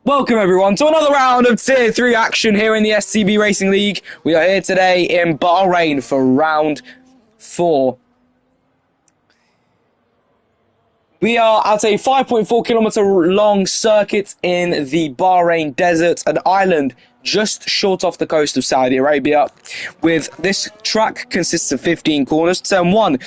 Welcome everyone to another round of Tier 3 action here in the STB Racing League. We are here today in Bahrain for round 4. We are at a 5.4 kilometer long circuit in the Bahrain desert, an island just short off the coast of Saudi Arabia. With this track consists of 15 corners. Turn 1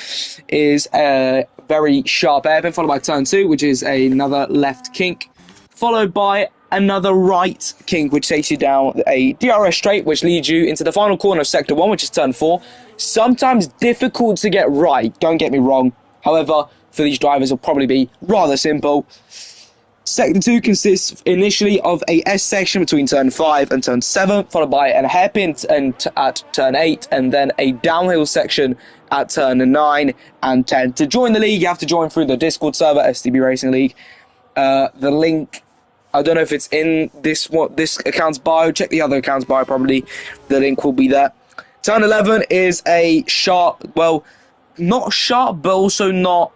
is a very sharp hairpin, followed by turn 2, which is another left kink, followed by another right kink, which takes you down a DRS straight, which leads you into the final corner of sector 1, which is turn 4. Sometimes difficult to get right, don't get me wrong. However, for these drivers, it'll probably be rather simple. Sector 2 consists initially of a S section between turn 5 and turn 7, followed by a hairpin at turn 8, and then a downhill section at turn 9 and 10. To join the league, you have to join through the Discord server, STB Racing League. The link, I don't know if it's in this account's bio. Check the other account's bio, probably. The link will be there. Turn 11 is a sharp, well, not sharp, but also not.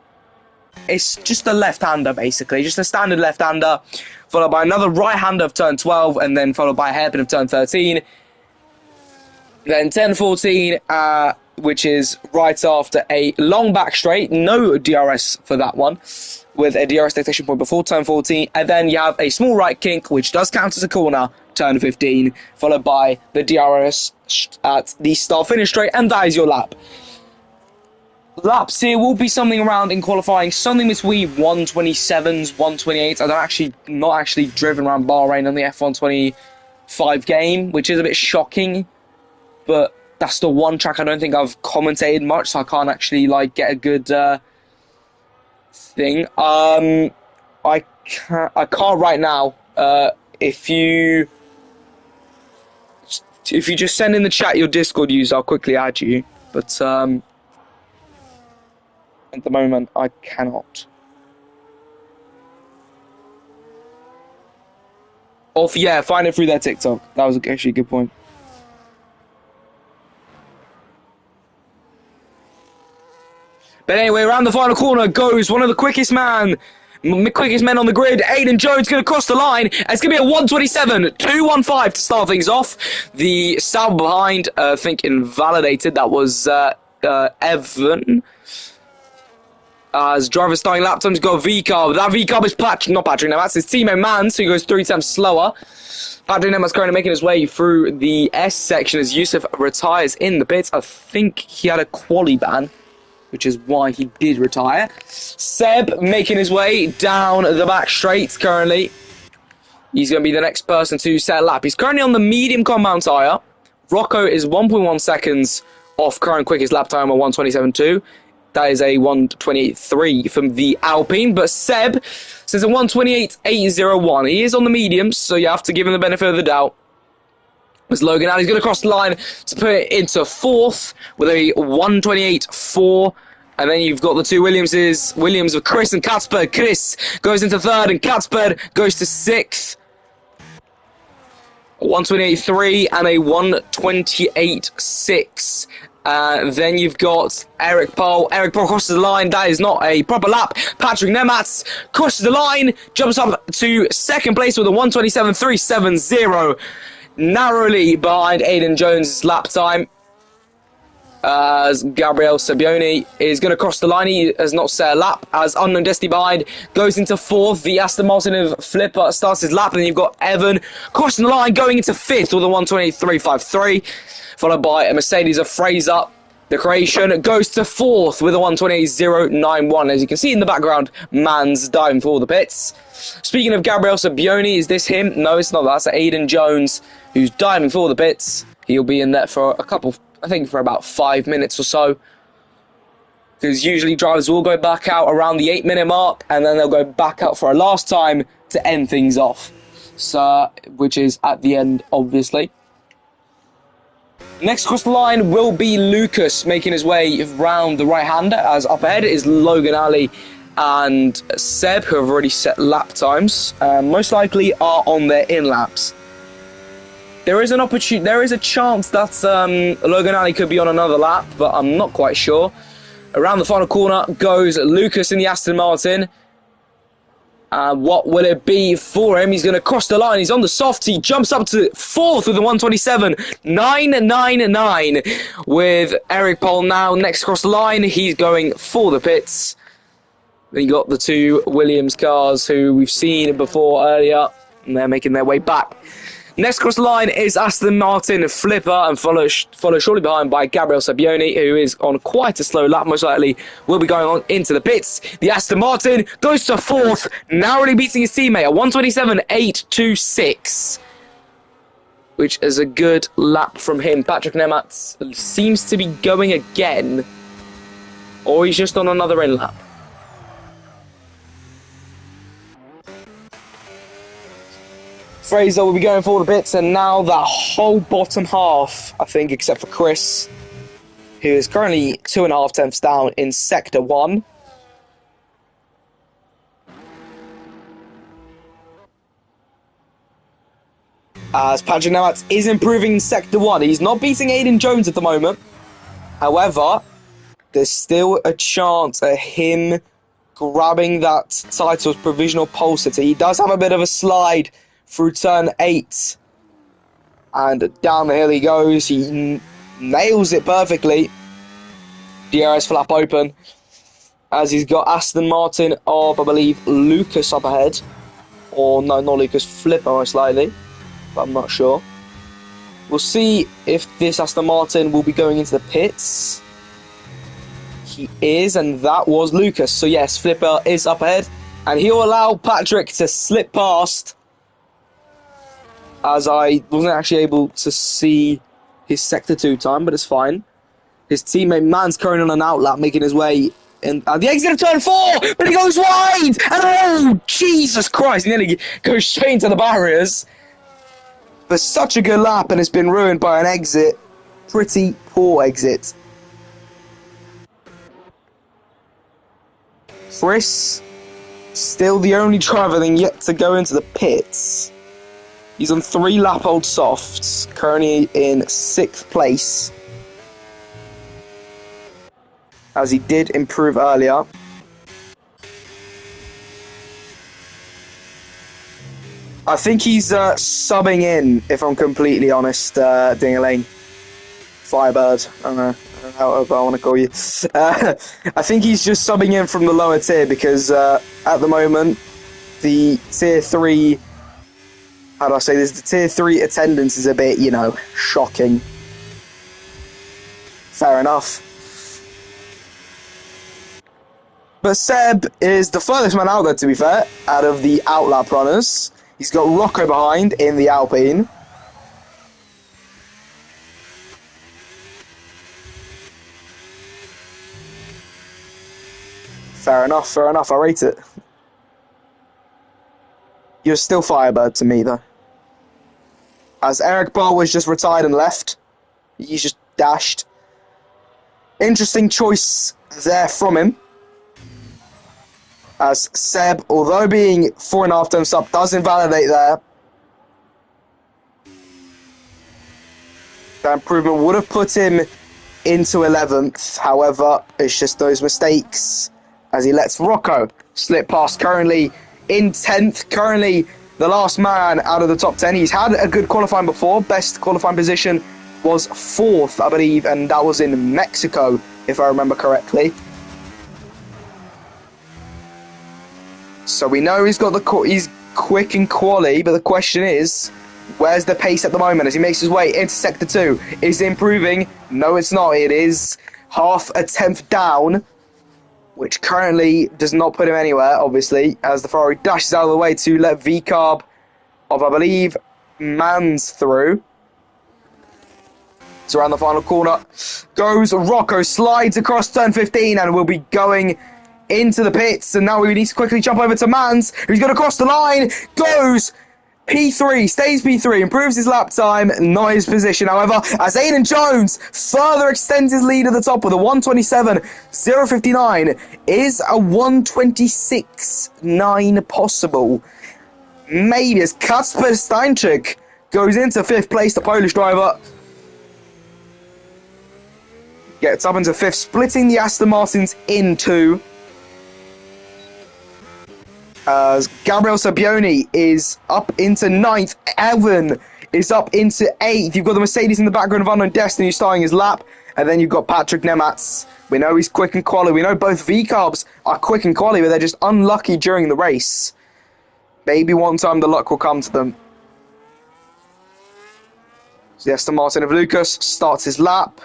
It's just a left-hander, basically. Just a standard left-hander, followed by another right-hander of turn 12, and then followed by a hairpin of turn 13. Then 10-14, which is right after a long back straight. No DRS for that one, with a DRS detection point before turn 14. And then you have a small right kink, which does count as a corner, turn 15, followed by the DRS at the start-finish straight, and that is your lap. Laps here will be something around in qualifying, something between 127s, 128s. I've not actually driven around Bahrain on the F125 game, which is a bit shocking, but that's the one track I don't think I've commentated much, so I can't actually get a good thing. I can't right now. If you just send in the chat your Discord user, I'll quickly add you. But at the moment, I cannot. Yeah, find it through their TikTok. That was actually a good point. But anyway, around the final corner goes one of the quickest men on the grid. Aiden Jones going to cross the line. It's going to be a 1:27.215 to start things off. The sound behind, I think, invalidated. That was Evan. As driver starting lap time's got a V-carb. That V-carb is not Patrick Nema's. It's teammate Mans, who goes 3 times slower. Patrick Nema's currently making his way through the S section as Yusuf retires in the pits. I think he had a quali ban, which is why he did retire. Seb making his way down the back straight currently. He's going to be the next person to set a lap. He's currently on the medium compound tyre. Rocco is 1.1 seconds off current quickest lap time of 1:27.2. That is a 1:28.3 from the Alpine. But Seb says a 1:28.801. He is on the mediums, so you have to give him the benefit of the doubt. As Logan Alley's going to cross the line to put it into fourth with a 1:28.4. And then you've got the two Williams of Chris and Kasper. Chris goes into third, and Kasper goes to sixth. 1:28.3 and a 1:28.6. Then you've got Eric Paul. Eric Paul crosses the line. That is not a proper lap. Patrick Nematz crosses the line, jumps up to second place with a 1:27.370, narrowly behind Aiden Jones' lap time. As Gabriel Sabioni is going to cross the line. He has not set a lap, as Unknown Destiny behind goes into fourth. The Aston Martin of Flipper starts his lap, and then you've got Evan crossing the line, going into fifth with a 1:28.353, followed by a Mercedes of Fraser. The Croatian goes to fourth with a 1:28.091. As you can see in the background, Mans diving for the pits. Speaking of Gabriel Sabioni, is this him? No, it's not. That's Aiden Jones, who's diving for the pits. He'll be in there for I think for about 5 minutes or so, because usually drivers will go back out around the 8-minute mark, and then they'll go back out for a last time to end things off, so which is at the end, obviously. Next across the line will be Lucas, making his way round the right-hander, as up ahead is Logan Ali and Seb, who have already set lap times, most likely are on their in-laps. There is an opportunity. There is a chance that Logan Ali could be on another lap, but I'm not quite sure. Around the final corner goes Lucas in the Aston Martin. What will it be for him? He's going to cross the line. He's on the soft. He jumps up to 4th with the 127.999 with Eric Pohl now next across the line. He's going for the pits. Then you got the two Williams cars who we've seen before earlier, and they're making their way back. Next across the line is Aston Martin Flipper, and followed shortly behind by Gabriel Sabbioni, who is on quite a slow lap, most likely will be going on into the pits. The Aston Martin goes to 4th, narrowly beating his teammate at 127.826, which is a good lap from him. Patrick Nematz seems to be going again, or he's just on another in lap. Fraser will be going for the pits, and now that whole bottom half, I think, except for Chris, who is currently 2.5 tenths down in Sector 1. As Patrick Nematz is improving in Sector 1. He's not beating Aiden Jones at the moment. However, there's still a chance at him grabbing that title as provisional pole sitter. He does have a bit of a slide through turn 8, and down the hill he goes. He nails it perfectly. DRS flap open, as he's got Aston Martin of, I believe, Lucas up ahead, or no, not Lucas, Flipper most likely, but I'm not sure. We'll see if this Aston Martin will be going into the pits. He is, and that was Lucas. So yes, Flipper is up ahead, and he'll allow Patrick to slip past, as I wasn't actually able to see his Sector 2 time, but it's fine. His teammate Man's currently on an outlap, making his way in at the exit of turn 4, but he goes wide! And oh, Jesus Christ, he nearly goes straight into the barriers. But such a good lap, and it's been ruined by an exit. Pretty poor exit. Chris, still the only driver then yet to go into the pits. He's on 3 lap old softs, currently in 6th place, as he did improve earlier. I think he's subbing in, if I'm completely honest, Ding-a-ling. Firebird, I don't know however I want to call you. I think he's just subbing in from the lower tier, because at the moment, the tier 3... How do I say this? The tier 3 attendance is a bit, shocking. Fair enough. But Seb is the furthest man out there, to be fair, out of the outlap runners. He's got Rocco behind in the Alpine. Fair enough, I rate it. You're still Firebird to me, though. As Eric Pohl was just retired and left. He's just dashed. Interesting choice there from him. As Seb, although being 4.5 tenths up, does invalidate there. That improvement would have put him into 11th. However, it's just those mistakes, as he lets Rocco slip past, currently in 10th, currently the last man out of the top 10. He's had a good qualifying before. Best qualifying position was 4th, I believe, and that was in Mexico, if I remember correctly. So we know he's got he's quick and quali, but the question is, where's the pace at the moment as he makes his way into Sector 2? Is it improving? No, it's not. It is half a tenth down, which currently does not put him anywhere, obviously, as the Ferrari dashes out of the way to let V-Carb of, I believe, Mans through. So around the final corner goes Rocco, slides across turn 15, and will be going into the pits. And now we need to quickly jump over to Mans, who's going to cross the line, goes P3, stays P3, improves his lap time, not his position, however, as Aiden Jones further extends his lead at the top with a 127.059. Is a 126.9 possible? Maybe, as Kasper Steinchuk goes into 5th place, the Polish driver. Gets up into 5th, splitting the Aston Martins in 2. As Gabriel Sabioni is up into 9th. Evan is up into 8th. You've got the Mercedes in the background of Unknown Destiny starting his lap. And then you've got Patrick Nematz. We know he's quick and quali. We know both V-Carbs are quick and quali, but they're just unlucky during the race. Maybe one time the luck will come to them. So the Aston Martin of Lucas starts his lap.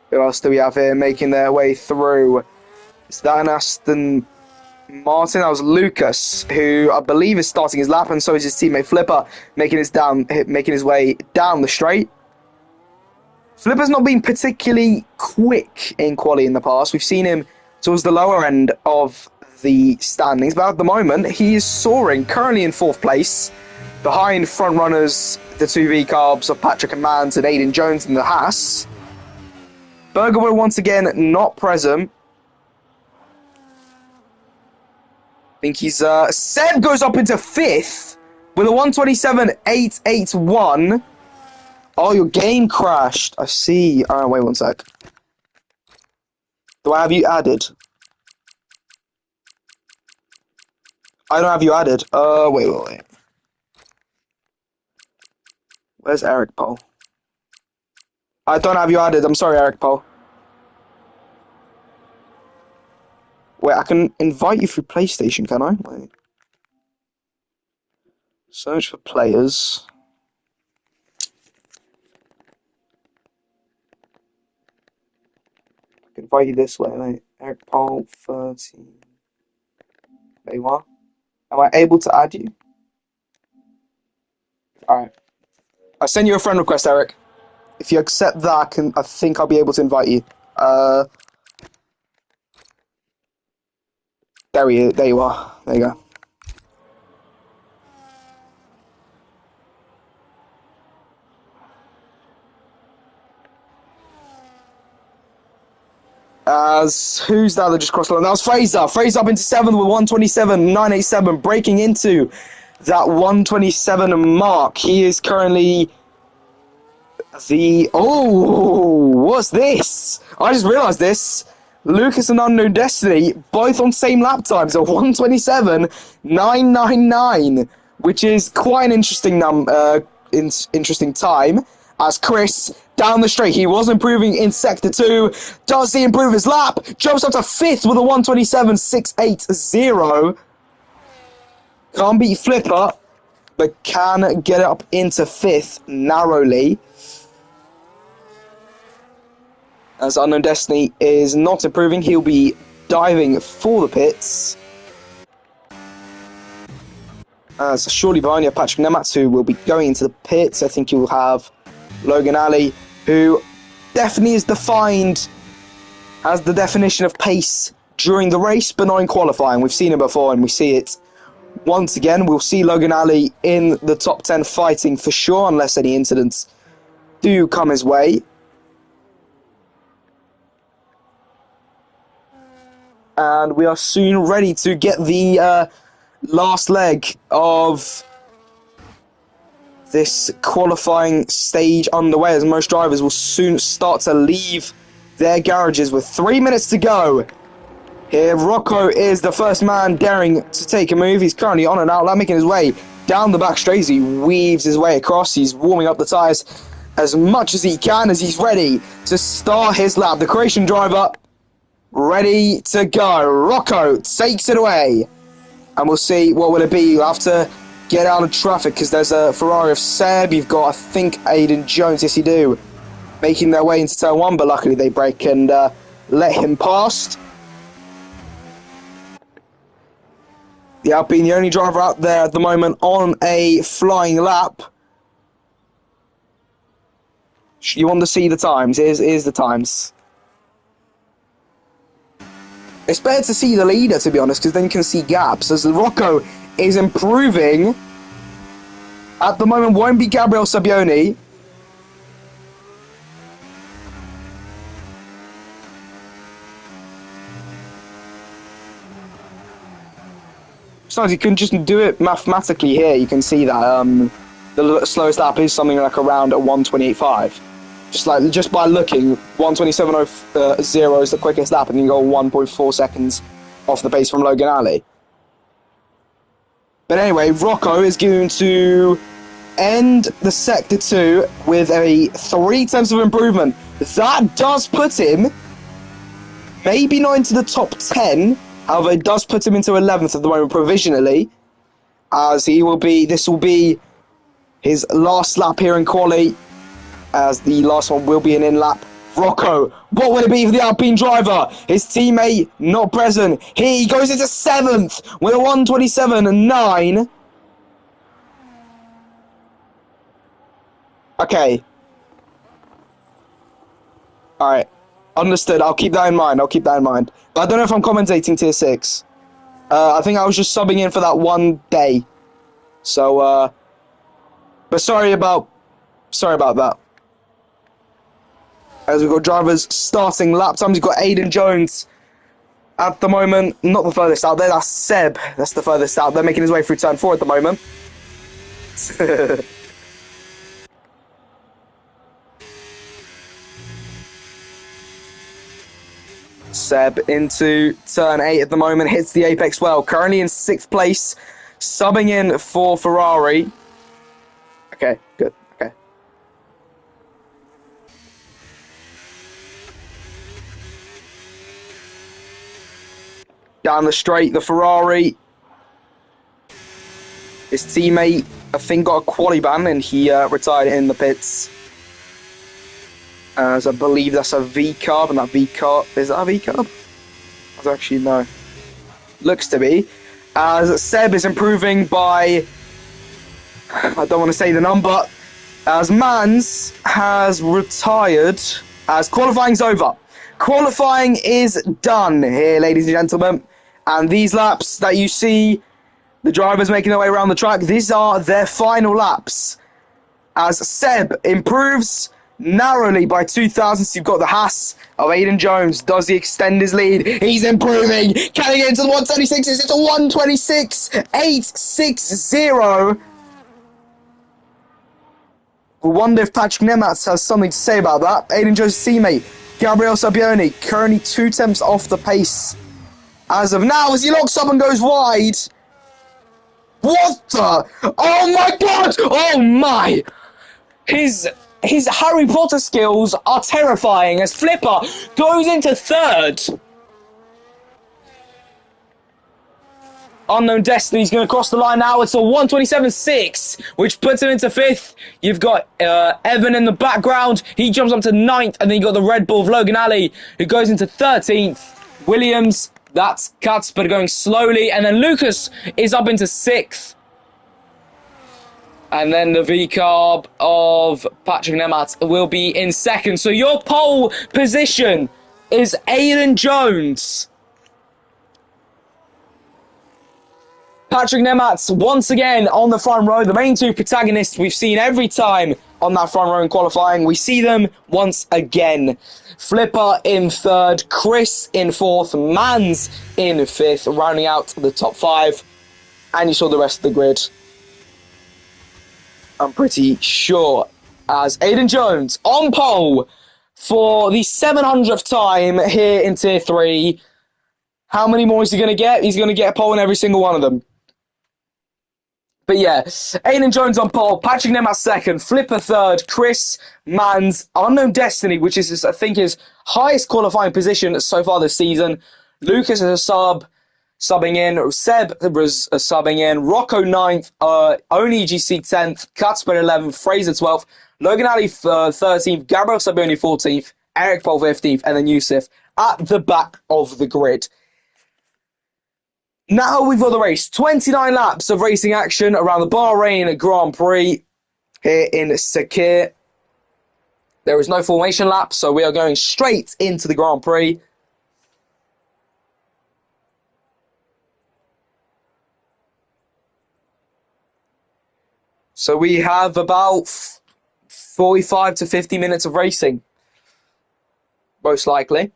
Who else do we have here making their way through? Is that an Aston Martin? That was Lucas, who I believe is starting his lap, and so is his teammate Flipper, making his way down the straight. Flipper's not been particularly quick in quali in the past. We've seen him towards the lower end of the standings, but at the moment he is soaring, currently in 4th place, behind front runners, the 2 V-Carbs of Patrick and Mans and Aiden Jones in the Haas. Bergerwood once again not present. I think he's Seb goes up into 5th with a 1:27.881. Oh, your game crashed. I see. Wait one sec. Do I have you added? I don't have you added. Wait. Where's Eric Paul? I don't have you added. I'm sorry, Eric Paul. Wait, I can invite you through PlayStation, can I? Wait. Search for players. I can invite you this way, mate. Eric Paul 13. There you are. Am I able to add you? Alright. I sent you a friend request, Eric. If you accept that, I think I'll be able to invite you. There you are. There you go. As who's that just crossed the line? That was Fraser. Fraser up into 7th with 1:27.987, breaking into that 1:27 mark. He is currently what's this? I just realised this. Lucas and Unknown Destiny, both on same lap times at 1:27.999, which is quite an interesting interesting time. As Chris down the straight, he was improving in sector 2. Does he improve his lap? Jumps up to 5th with a 1:27.680. Can't beat Flipper, but can get up into 5th narrowly. As Unknown Destiny is not improving, he'll be diving for the pits. As shortly behind you have Patrick Nematz, who will be going into the pits. I think you'll have Logan Alley, who definitely is defined as the definition of pace during the race, but not in qualifying. We've seen it before, and we see it once again. We'll see Logan Alley in the top 10 fighting for sure, unless any incidents do come his way. And we are soon ready to get the last leg of this qualifying stage underway, as most drivers will soon start to leave their garages with 3 minutes to go. Here, Rocco is the first man daring to take a move. He's currently on an outlet, making his way down the back straight as he weaves his way across. He's warming up the tyres as much as he can as he's ready to start his lap. The Croatian driver ready to go. Rocco takes it away. And we'll see, what will it be? You'll have to get out of traffic because there's a Ferrari of Seb. You've got, I think, Aiden Jones, yes you do, making their way into turn 1, but luckily they brake and let him past. The Alpine, the only driver out there at the moment on a flying lap. You want to see the times? Here's the times. It's better to see the leader, to be honest, because then you can see gaps. As Rocco is improving, at the moment won't be Gabriel Sabioni. Besides, you can just do it mathematically here. You can see that the slowest lap is something like around a 1:28.5. Just by looking, 1:27.0 is the quickest lap, and you go 1.4 seconds off the pace from Logan Ali. But anyway, Rocco is going to end the Sector 2 with a 3 tenths of improvement. That does put him maybe not into the top 10, however, it does put him into 11th at the moment provisionally, as this will be his last lap here in quali, as the last one will be an in-lap. Rocco, what will it be for the Alpine driver? His teammate not present. He goes into 7th with a 1:27.9. Okay. Alright. Understood. I'll keep that in mind. But I don't know if I'm commentating Tier 6. I think I was just subbing in for that one day. So, but sorry about that. As we've got drivers starting lap times, we've got Aiden Jones at the moment. Not the furthest out there, that's Seb. That's the furthest out. They're making his way through turn 4 at the moment. Seb into turn 8 at the moment, hits the apex well. Currently in 6th place, subbing in for Ferrari. Okay, good. Okay. Down the straight, the Ferrari. His teammate, I think, got a quali ban and he retired in the pits. As I believe that's a V-carb, and that V-carb... Is that a V-carb? I don't actually know. Looks to be. As Seb is improving by... I don't want to say the number. As Mans has retired. As qualifying's over. Qualifying is done here, ladies and gentlemen. And these laps that you see, the drivers making their way around the track, these are their final laps. As Seb improves narrowly by 2 thousandths, you've got the Haas of Aiden Jones. Does he extend his lead? He's improving. Can he get into the 126? It's a 126.860. We wonder if Patrick Nematz has something to say about that. Aiden Jones' teammate, Gabriel Sabioni, currently 2 tenths off the pace as of now, as he locks up and goes wide. What the? Oh my god! Oh my! His Harry Potter skills are terrifying as Flipper goes into 3rd. Unknown Destiny's going to cross the line now. It's a 1:27.6, which puts him into 5th. You've got Evan in the background. He jumps up to 9th, and then you've got the Red Bull of Logan Ali, who goes into 13th. Williams, that's cuts, but going slowly. And then Lucas is up into 6th. And then the V-carb of Patrick Nematz will be in 2nd. So your pole position is Aiden Jones. Patrick Nematz, once again, on the front row. The main 2 protagonists we've seen every time on that front row in qualifying. We see them once again. Flipper in 3rd, Chris in 4th, Mans in 5th, rounding out the top 5. And you saw the rest of the grid. I'm pretty sure, as Aiden Jones on pole for the 700th time here in Tier 3. How many more is he going to get? He's going to get a pole in every single one of them. But yeah, Aiden Jones on pole, Patrick Nematz 2nd, Flipper 3rd, Chris, Mans, Unknown Destiny, which is, I think, his highest qualifying position so far this season. Lucas is a subbing in. Seb was subbing in. Rocco 9th, Only GC 10th, Cutsman 11th, Fraser 12th, Logan Ali 13th, Gabriel Sabioni 14th, Eric Paul 15th, and then Yusuf at the back of the grid. Now we've got the race. 29 laps of racing action around the Bahrain Grand Prix here in Sakir. There is no formation lap, so we are going straight into the Grand Prix. So we have about 45 to 50 minutes of racing, most likely.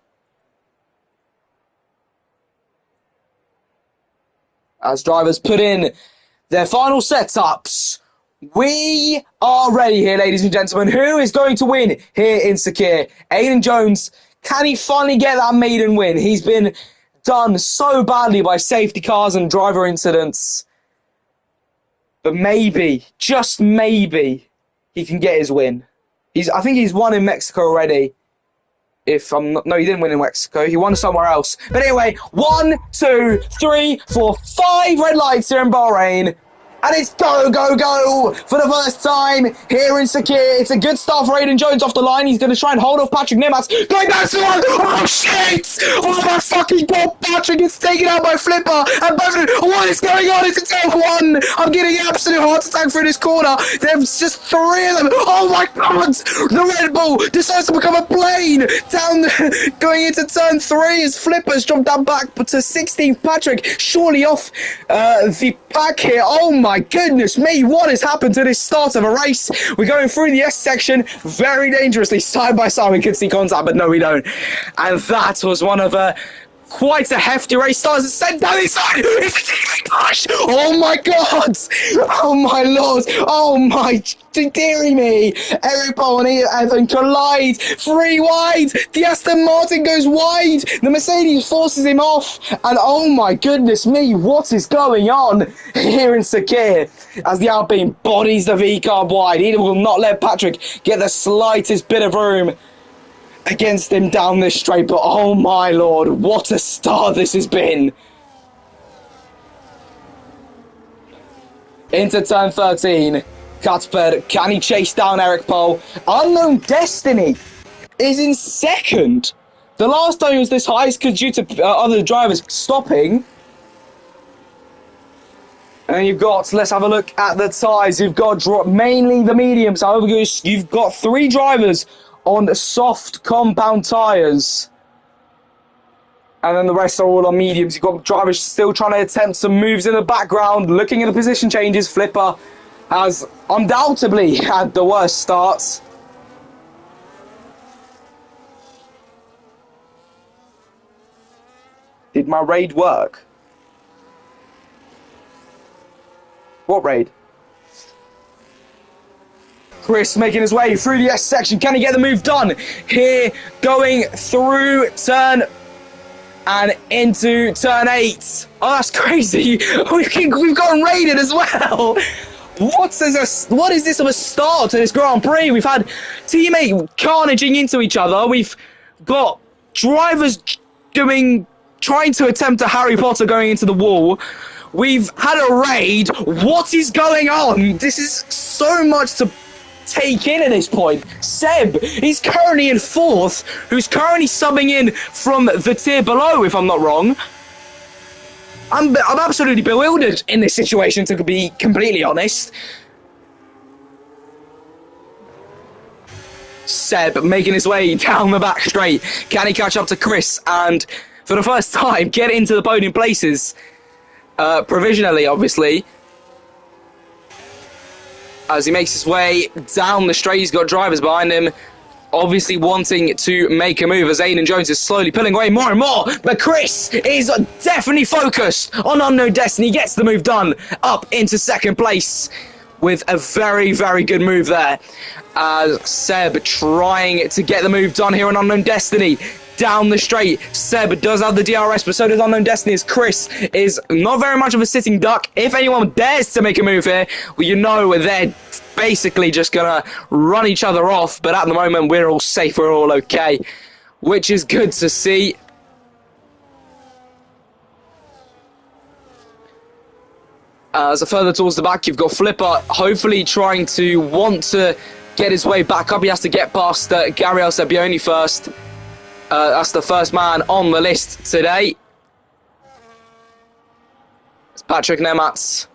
As drivers put in their final setups, We are ready here, ladies and gentlemen. Who is going to win here in Sakir? Aiden Jones, can he finally get that maiden win? He's been done so badly by safety cars and driver incidents. But maybe, just maybe, he can get his win. I think he's won in Mexico already. If I'm not, no, he didn't win in Mexico. He won somewhere else. But anyway, 1, 2, 3, 4, 5 red lights here in Bahrain. And it's go, go, go for the first time here in Sakir. It's a good start for Aiden Jones off the line. He's going to try and hold off Patrick Nematz. Going down to one. Oh, shit. Oh, my fucking god. Patrick gets taken out by Flipper. And what is going on? It's a take one. I'm getting an absolute heart attack through this corner. There's just 3 of them. Oh, my god. The Red Bull decides to become a plane. Going into turn 3 as Flipper's dropped that back to 16th. Patrick surely off the pack here. Oh, my goodness me, what has happened to this start of a race? We're going through the S section very dangerously, side by side. We can see contact, but no, we don't. And that was one of quite a hefty race. Stars sent down inside. Gosh! Oh my god! Oh my lord! Oh my dearie me! Eric Paul and Evan collide. 3 wide. The Aston Martin goes wide. The Mercedes forces him off. And oh my goodness me, what is going on here in Sakir? As the Alpine bodies the V-carb wide. He will not let Patrick get the slightest bit of room against him down this straight, but oh my lord, what a start this has been. Into turn 13, Cuthbert, can he chase down Eric Pole? Unknown Destiny is in second. The last time he was this high is due to other drivers stopping. And you've got, let's have a look at the tyres. You've got mainly the mediums. However, you've got 3 drivers on soft compound tyres. And then the rest are all on mediums. You've got drivers still trying to attempt some moves in the background, looking at the position changes. Flipper has undoubtedly had the worst starts. Did my raid work? What raid? Chris making his way through the S section. Can he get the move done? Here, going through turn and into turn 8. Oh, that's crazy. We've gotten raided as well. What is this of a start to this Grand Prix? We've had teammate carnaging into each other. We've got drivers trying to attempt a Harry Potter going into the wall. We've had a raid. What is going on? This is so much to take in at this point. Seb, he's currently in 4th, who's currently subbing in from the tier below, if I'm not wrong. I'm absolutely bewildered in this situation, to be completely honest. Seb making his way down the back straight. Can he catch up to Chris and, for the first time, get into the podium places? Provisionally, obviously. As he makes his way down the straight, he's got drivers behind him, obviously wanting to make a move as Aiden Jones is slowly pulling away more and more. But Chris is definitely focused on Unknown Destiny. He gets the move done up into 2nd place with a very, very good move there. Seb trying to get the move done here on Unknown Destiny. Down the straight, Seb does have the DRS, but so does Unknown Destiny, as Chris is not very much of a sitting duck. If anyone dares to make a move here, well, you know they're basically just gonna run each other off, but at the moment we're all safe, we're all okay, which is good to see. As a further towards the back, you've got Flipper hopefully trying to want to get his way back up. He has to get past Gabriel Sabbioni first. That's the first man on the list today. It's Patrick Nematz.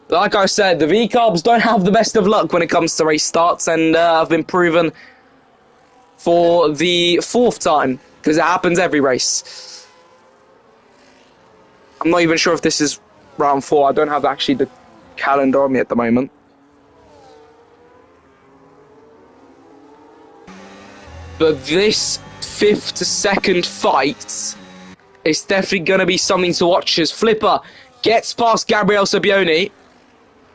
Like I said, the V-Carbs don't have the best of luck when it comes to race starts, and have been proven for the 4th time, because it happens every race. I'm not even sure if this is round 4. I don't have actually the calendar on me at the moment. But this 5th to 2nd fight is definitely going to be something to watch as Flipper gets past Gabriel Sabbioni.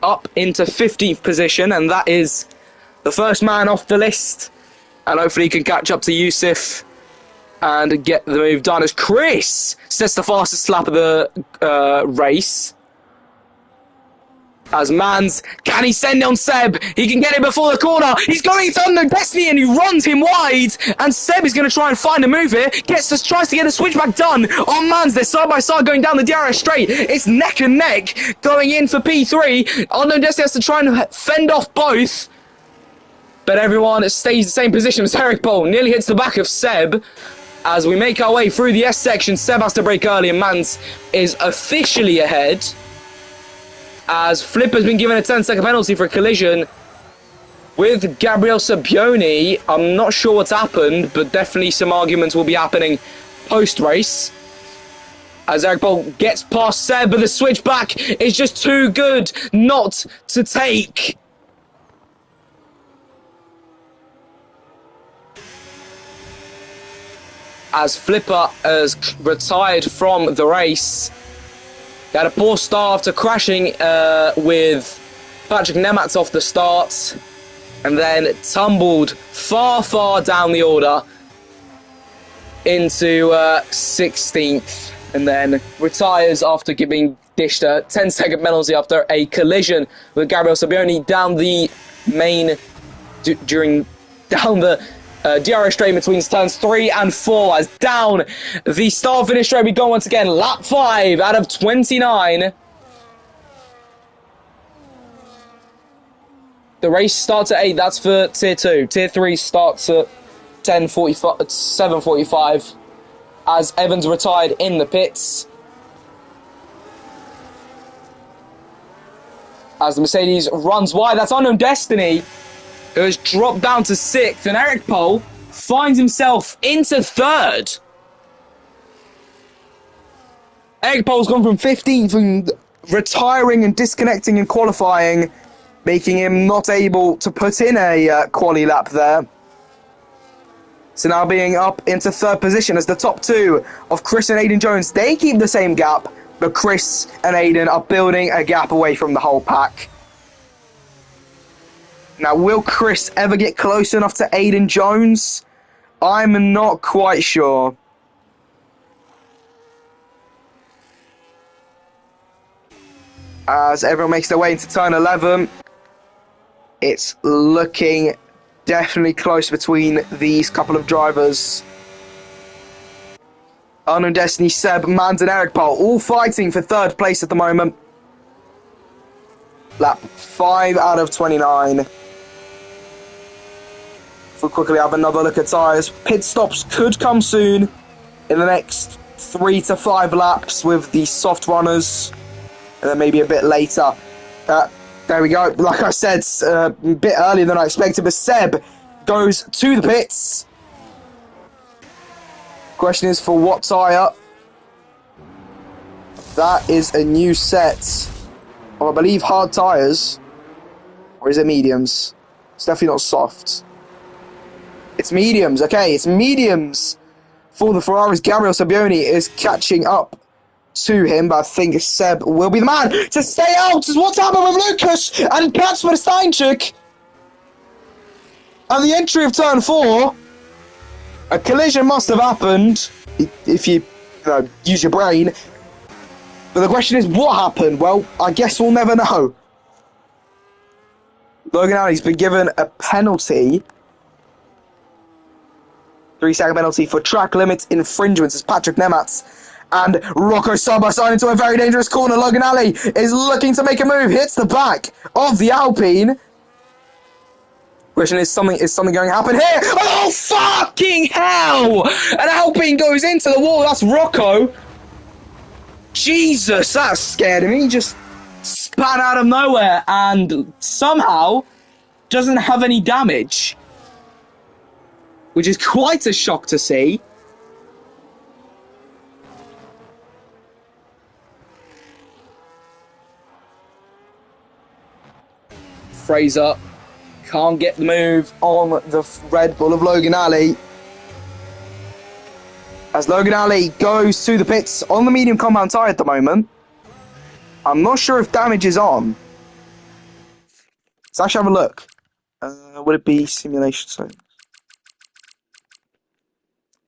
up into 15th position, and that is the first man off the list. And hopefully he can catch up to Yusuf and get the move done as Chris sets the fastest lap of the race. As Mans, can he send on Seb? He can get it before the corner. He's going Thunder Destiny and he runs him wide. And Seb is going to try and find a move here. Tries to get a switchback done on Mans. They're side by side going down the DRS straight. It's neck and neck going in for P3. Unknown Destiny has to try and fend off both. But everyone stays the same position as Eric Bowl. Nearly hits the back of Seb. As we make our way through the S section, Seb has to brake early and Mans is officially ahead. As Flip has been given a 10-second penalty for a collision with Gabriel Sabioni. I'm not sure what's happened, but definitely some arguments will be happening post-race. As Eric Bolt gets past Seb, but the switchback is just too good not to take. As Flipper has retired from the race. He had a poor start after crashing with Patrick Nematz off the start and then tumbled far down the order into 16th and then retires after giving dished a 10-second penalty after a collision with Gabriel Sabioni down the main down the DRS straight between turns 3 and 4 as down the start finish straight we go once again. Lap 5 out of 29. The race starts at 8. That's for Tier 2. Tier 3 starts at 7:45 as Evans retired in the pits. As the Mercedes runs wide. That's Unknown Destiny, who has dropped down to 6th, and Eric Pohl finds himself into 3rd. Eric Pohl's gone from 15th and retiring and disconnecting in qualifying, making him not able to put in a quali lap there. So now being up into 3rd position as the top two of Chris and Aiden Jones. They keep the same gap, but Chris and Aiden are building a gap away from the whole pack. Now, will Chris ever get close enough to Aiden Jones? I'm not quite sure. As everyone makes their way into turn 11, it's looking definitely close between these couple of drivers. Unknown Destiny, Seb, Mans and Eric Pohl all fighting for 3rd place at the moment. Lap 5 out of 29. We'll quickly have another look at tyres. Pit stops could come soon in the next 3 to 5 laps with the soft runners, and then maybe a bit later. There we go. Like I said, a bit earlier than I expected, but Seb goes to the pits. Question is for what tyre? That is a new set of, I believe, hard tyres. Or is it mediums? It's definitely not soft. It's mediums. Okay, it's mediums for the Ferraris. Gabriel Sabioni is catching up to him, but I think Seb will be the man to stay out. Is what's happened with Lucas and Kasper Steinchuk. And the entry of turn 4, a collision must have happened if you use your brain. But the question is, what happened? Well, I guess we'll never know. Logan Alley's been given a penalty. 3-second penalty for track limits infringements as Patrick Nematz and Rocco side by side into a very dangerous corner. Logan Alley is looking to make a move, hits the back of the Alpine. Question is something going to happen here? Oh, fucking hell! An Alpine goes into the wall. That's Rocco. Jesus, that scared him. He just spat out of nowhere and somehow doesn't have any damage, which is quite a shock to see. Fraser can't get the move on the Red Bull of Logan Alley. As Logan Alley goes to the pits on the medium compound tyre at the moment. I'm not sure if damage is on. Let's actually have a look. Would it be simulation settings?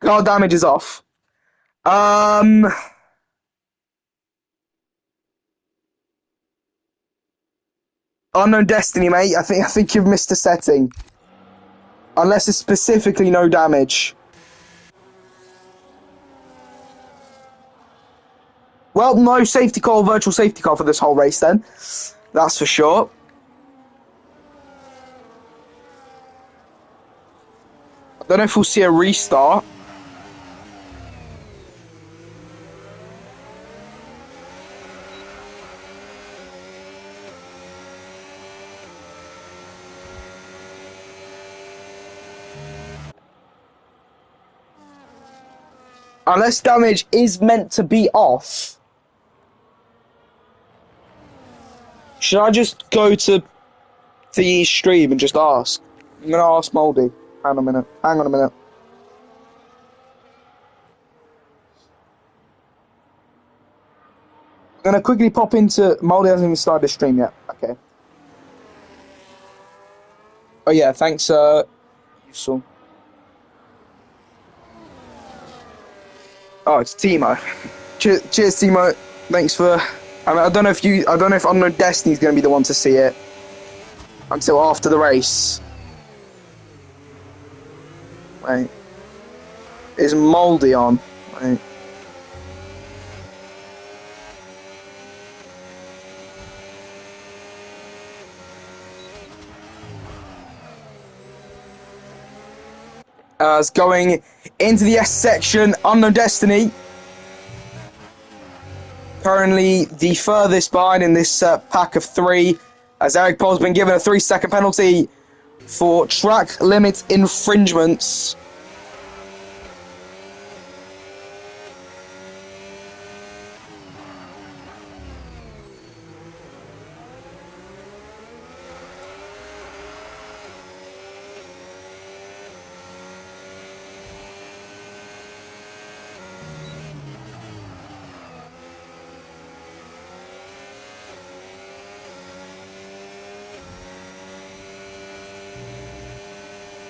Car damage is off. Unknown Destiny, mate. I think you've missed a setting. Unless it's specifically no damage. Well, no safety car, virtual safety car for this whole race then. That's for sure. I don't know if we'll see a restart. Unless damage is meant to be off. Should I just go to the stream and just ask? I'm going to ask Moldy. Hang on a minute. Hang on a minute. I'm going to quickly pop into... Moldy hasn't even started the stream yet. Okay. Oh yeah, thanks, Yusuf. Oh, it's Timo. Cheers, Timo. Thanks for... I don't know if Unknown Destiny's going to be the one to see it until after the race. Wait. Is Moldy on? Wait. It's going into the S section. Unknown Destiny. Currently the furthest behind in this pack of three, as Eric Pohl's been given a 3-second penalty for track limit infringements.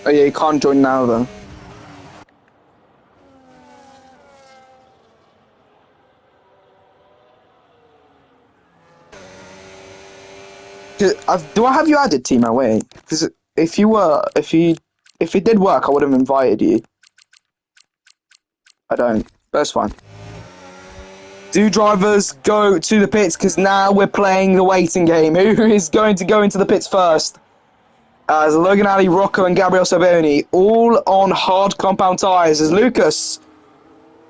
Oh yeah, you can't join now though. Do I have you added, Timo? Wait, because if it did work, I would have invited you. I don't. That's fine. Do drivers go to the pits? Because now we're playing the waiting game. Who is going to go into the pits first? As Logan Ali, Rocco, and Gabriel Saboni all on hard compound tyres, as Lucas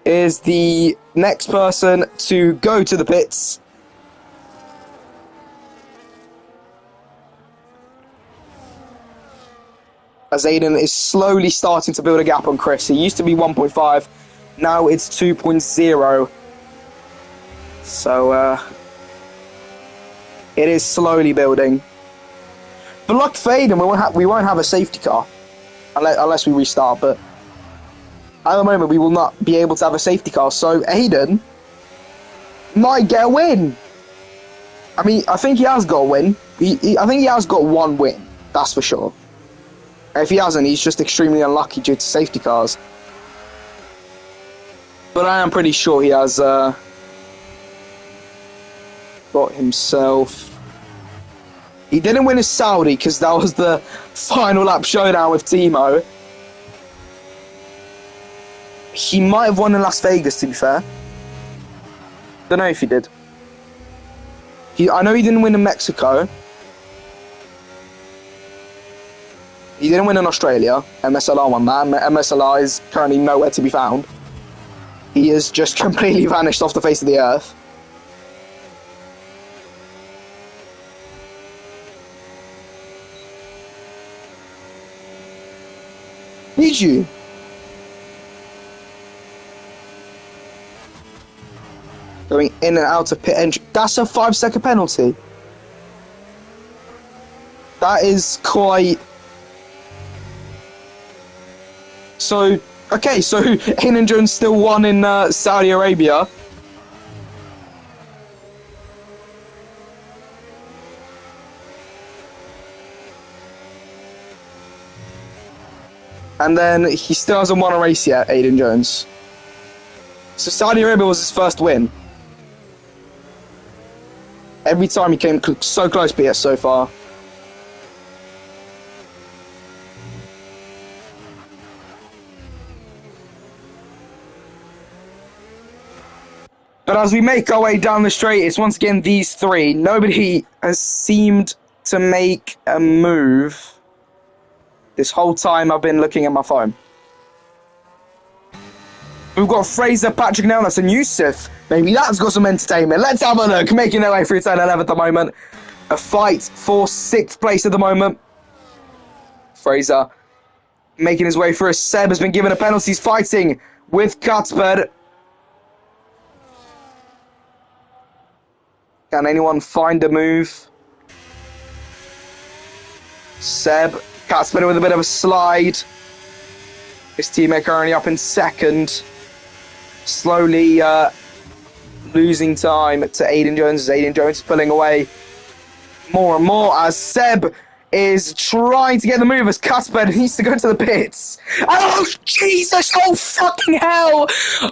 is the next person to go to the pits. As Aiden is slowly starting to build a gap on Chris. He used to be 1.5, now it's 2.0. So, it is slowly building. But luck for Aiden, we won't have a safety car unless we restart. But at the moment, we will not be able to have a safety car. So Aiden might get a win. I mean, I think he has got a win. I think he has got one win. That's for sure. If he hasn't, he's just extremely unlucky due to safety cars. But I am pretty sure he has got himself. He didn't win his Saudi because that was the final lap showdown with Timo. He might have won in Las Vegas, to be fair. Don't know if he did. I know he didn't win in Mexico. He didn't win in Australia. MSLR won that. MSLR is currently nowhere to be found. He has just completely vanished off the face of the earth. Did you? Going in and out of pit entry. That's a 5-second penalty. That is quite... So, okay, so Aiden Jones still won in Saudi Arabia. And then he still hasn't won a race yet, Aiden Jones. So Saudi Arabia was his first win. Every time he came so close, but so far. But as we make our way down the straight, it's once again these three. Nobody has seemed to make a move this whole time I've been looking at my phone. We've got Fraser, Patrick Nellis and Yusuf. Maybe that's got some entertainment. Let's have a look. Making their way through turn 11 at the moment. A fight for 6th place at the moment. Fraser making his way through. Seb has been given a penalty. He's fighting with Cuthbert. Can anyone find a move? Seb, Cuthbert with a bit of a slide. His teammate currently up in 2nd. Slowly losing time to Aiden Jones as Aiden Jones is pulling away more and more as Seb is trying to get the move as Cuthbert needs to go to the pits. Oh, Jesus! Oh, fucking hell!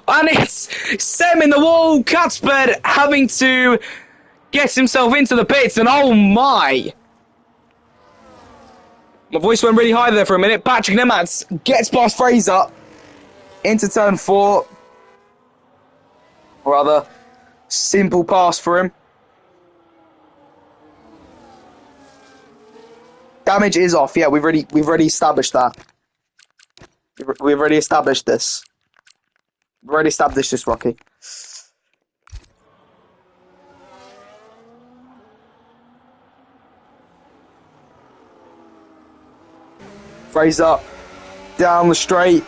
And it's Seb in the wall, Cuthbert having to get himself into the pits, and oh my! My voice went really high there for a minute. Patrick Nemats gets past Fraser into turn 4. Rather simple pass for him. Damage is off. Yeah, we've already established that. We've already established this. We've already established this, Rocky. Fraser down the straight.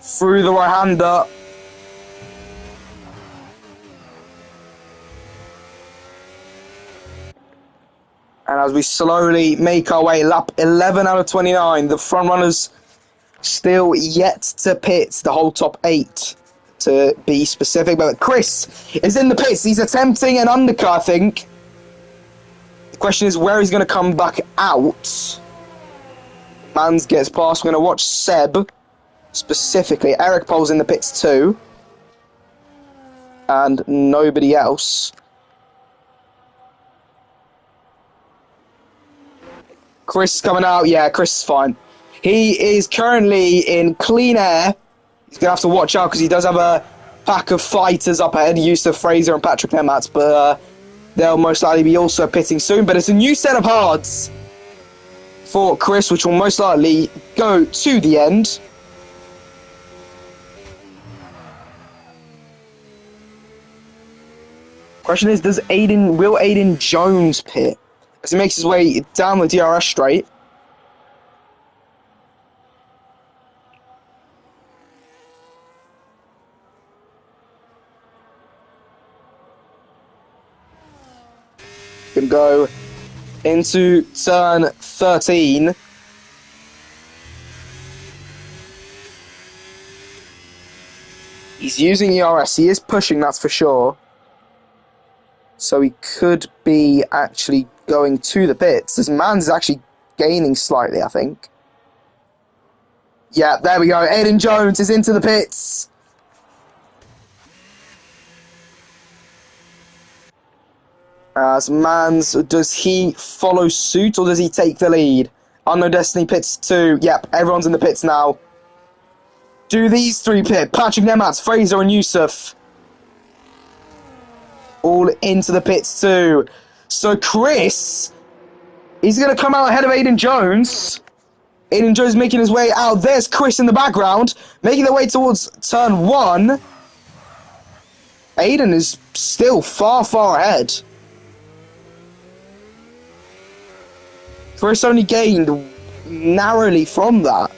Through the right-hander. And as we slowly make our way, lap 11 out of 29, the front runners still yet to pit, the whole top 8 to be specific. But Chris is in the pits. He's attempting an undercut, I think. The question is where he's going to come back out. Mans gets past. We're going to watch Seb. Specifically, Eric Pole's in the pits too. And nobody else. Chris is coming out. Yeah, Chris is fine. He is currently in clean air. He's going to have to watch out because he does have a pack of fighters up ahead. Yusuf, Fraser and Patrick Nemats. But they'll most likely be also pitting soon. But it's a new set of hards for Chris, which will most likely go to the end. Question is, will Aiden Jones pit as he makes his way down the DRS straight? Can go into turn 13. He's using ERS. He is pushing, that's for sure. So he could be actually going to the pits. This man's actually gaining slightly, I think. Yeah, there we go. Aiden Jones is into the pits. As Mans, does he follow suit or does he take the lead? Unknown Destiny pits 2. Yep, everyone's in the pits now. Do these 3 pit? Patrick Nemats, Fraser and Yusuf. All into the pits too. So Chris, he's going to come out ahead of Aiden Jones. Aiden Jones making his way out. There's Chris in the background, making their way towards turn 1. Aiden is still far, far ahead. Chris only gained narrowly from that.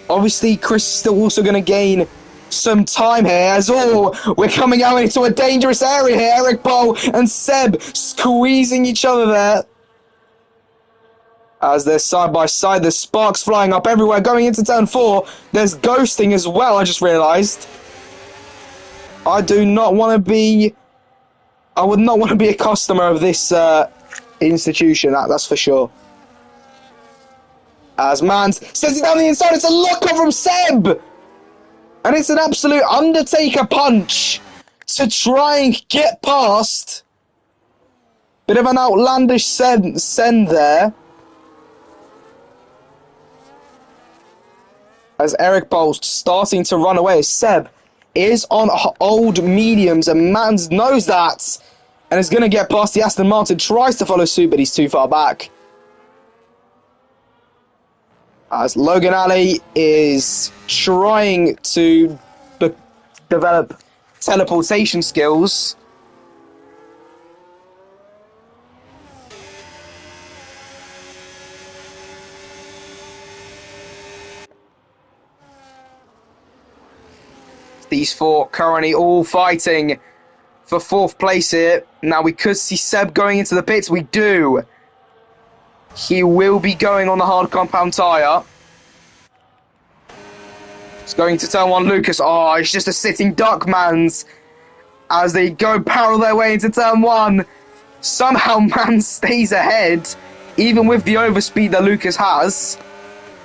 Obviously, Chris is still also going to gain some time here, as we're coming out into a dangerous area here. Eric Pole and Seb squeezing each other there. As they're side by side, there's sparks flying up everywhere. Going into turn 4, there's ghosting as well, I just realised. I do not want to be... I would not want to be a customer of this institution, that's for sure. As Mans sends it down the inside, it's a locker from Seb! And it's an absolute Undertaker punch to try and get past. Bit of an outlandish send there. As Eric Bolt starting to run away. Seb is on old mediums and Mans knows that. And is going to get past the Aston Martin. Tries to follow suit, but he's too far back. As Logan Ali is trying to develop teleportation skills. These four currently all fighting for 4th place here. Now we could see Seb going into the pits. We do. He will be going on the hard compound tyre. It's going to turn 1, Lucas. Oh, it's just a sitting duck, Mans. As they go barrel their way into turn 1. Somehow Mans stays ahead, even with the overspeed that Lucas has.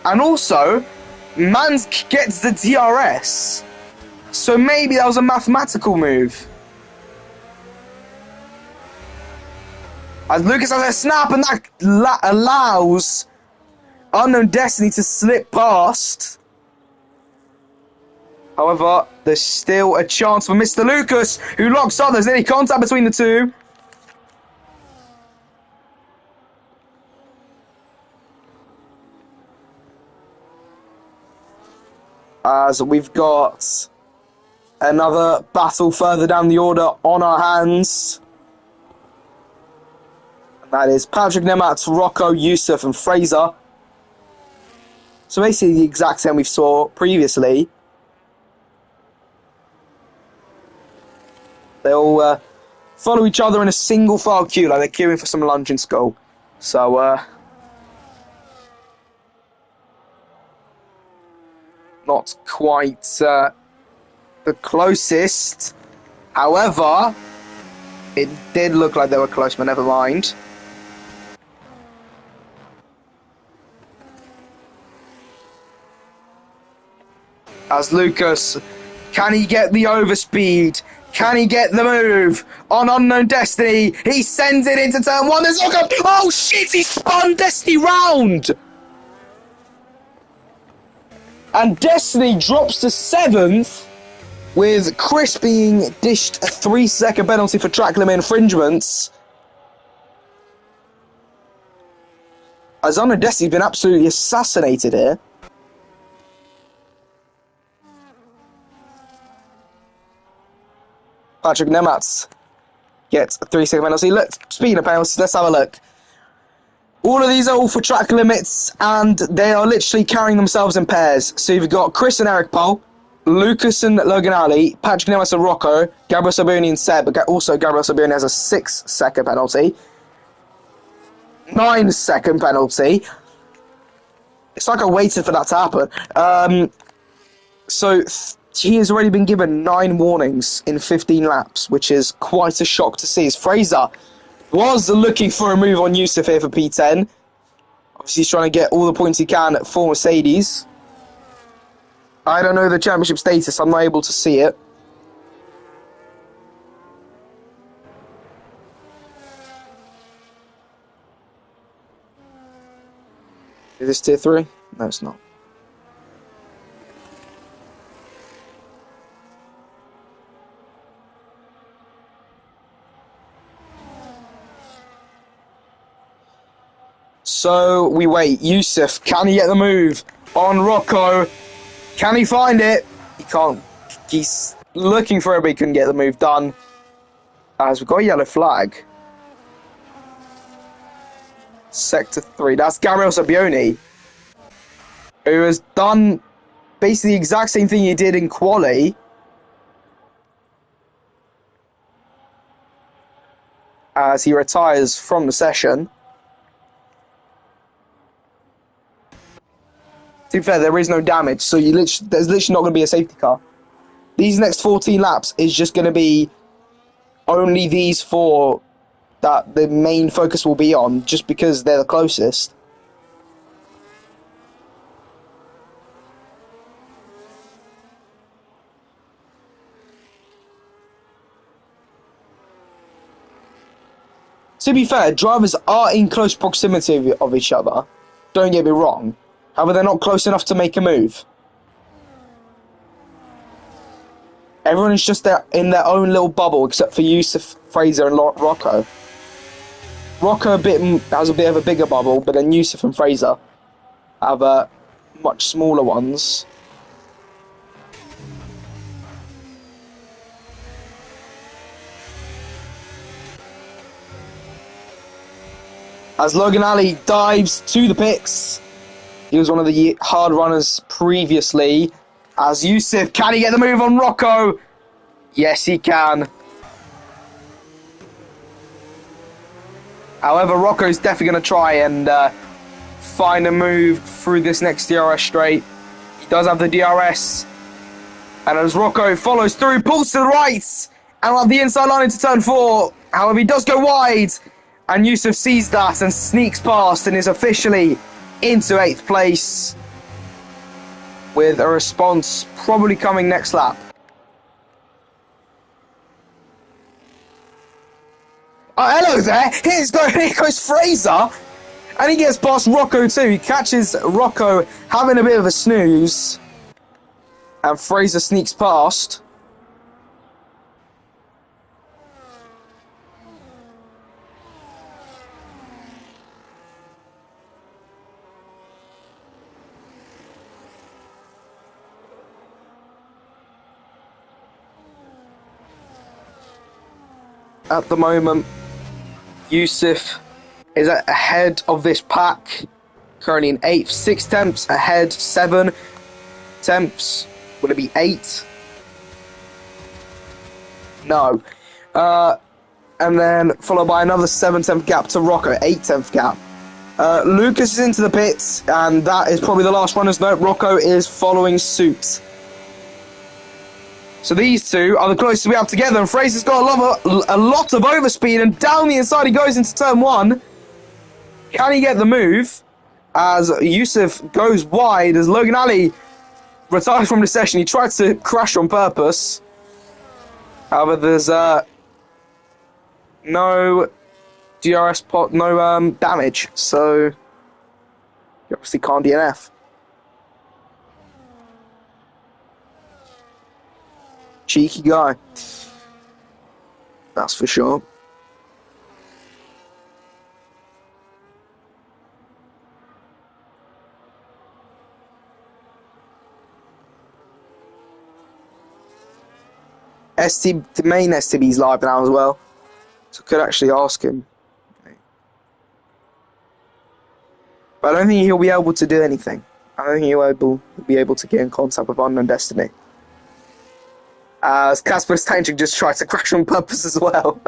And also, Mans gets the DRS. So maybe that was a mathematical move. As Lucas has a snap, and that allows Unknown Destiny to slip past. However, there's still a chance for Mr. Lucas, who locks up. There's any contact between the two. As we've got another battle further down the order on our hands. And that is Patrick Nemat, Rocco, Yusuf and Fraser. So basically the exact same we saw previously. They all follow each other in a single file queue, like they're queuing for some lunch in school. So, not quite the closest. However, it did look like they were close, but never mind. As Lucas, can he get the overspeed? Can he get the move on Unknown Destiny? He sends it into turn 1. There's oh shit, he spun Destiny round! And Destiny drops to 7th, with Chris being dished a 3-second penalty for track limit infringements. As Unknown Destiny's been absolutely assassinated here. Patrick Nematz gets a 3-second penalty. Look, speaking of penalties, let's have a look. All of these are all for track limits, and they are literally carrying themselves in pairs. So you've got Chris and Eric Paul, Lucas and Logan Ali, Patrick Nematz and Rocco, Gabriel Sabuni and Seb, but also Gabriel Sabuni has a 6-second penalty. 9-second penalty. It's like I waited for that to happen. So he has already been given 9 warnings in 15 laps, which is quite a shock to see. As Fraser was looking for a move on Yusuf here for P10. Obviously he's trying to get all the points he can for Mercedes. I don't know the championship status, I'm not able to see it. Is this tier 3? No, it's not. So we wait. Yusuf, can he get the move on Rocco? Can he find it? He can't. He's looking for it, but he couldn't get the move done. As we've got a yellow flag. Sector 3. That's Gabriel Sabioni, who has done basically the exact same thing he did in quali. As he retires from the session. To be fair, there is no damage, so there's literally not going to be a safety car. these next 14 laps is just going to be only these four that the main focus will be on, just because they're the closest. To be fair, drivers are in close proximity of each other. Don't get me wrong. However, they're not close enough to make a move. Everyone is just in their own little bubble, except for Yusuf, Fraser, and Rocco. Rocco has a bit of a bigger bubble, but then Yusuf and Fraser have much smaller ones. As Logan Ali dives to the pits. He was one of the hard runners previously. As Yusuf, can he get the move on Rocco? Yes, he can. However, Rocco's definitely going to try and find a move through this next DRS straight. He does have the DRS. And as Rocco follows through, pulls to the right, and on the inside line into turn 4. However, he does go wide. And Yusuf sees that and sneaks past and is officially into 8th place, with a response probably coming next lap. Oh, hello there. Here goes Fraser. And he gets past Rocco too. He catches Rocco having a bit of a snooze. And Fraser sneaks past. At the moment, Yusuf is ahead of this pack, currently in 8th, 6 tenths ahead, 7 tenths. Will it be 8? No. And then followed by another 7-tenth gap to Rocco, 8-tenth gap. Lucas is into the pits, and that is probably the last runner's note. Rocco is following suit. So these two are the closest we have together, and Fraser's got a lot of overspeed, and down the inside he goes into turn 1. Can he get the move? As Yusuf goes wide, as Logan Ali retires from the session. He tried to crash on purpose. However, there's no DRS pot, no damage, so you obviously can't DNF. Cheeky guy. That's for sure. The main STB's live now as well, so I could actually ask him. But I don't think he'll be able to do anything. I don't think he'll be able to get in contact with Unknown Destiny. As Kasper Stanchik just tried to crash on purpose as well.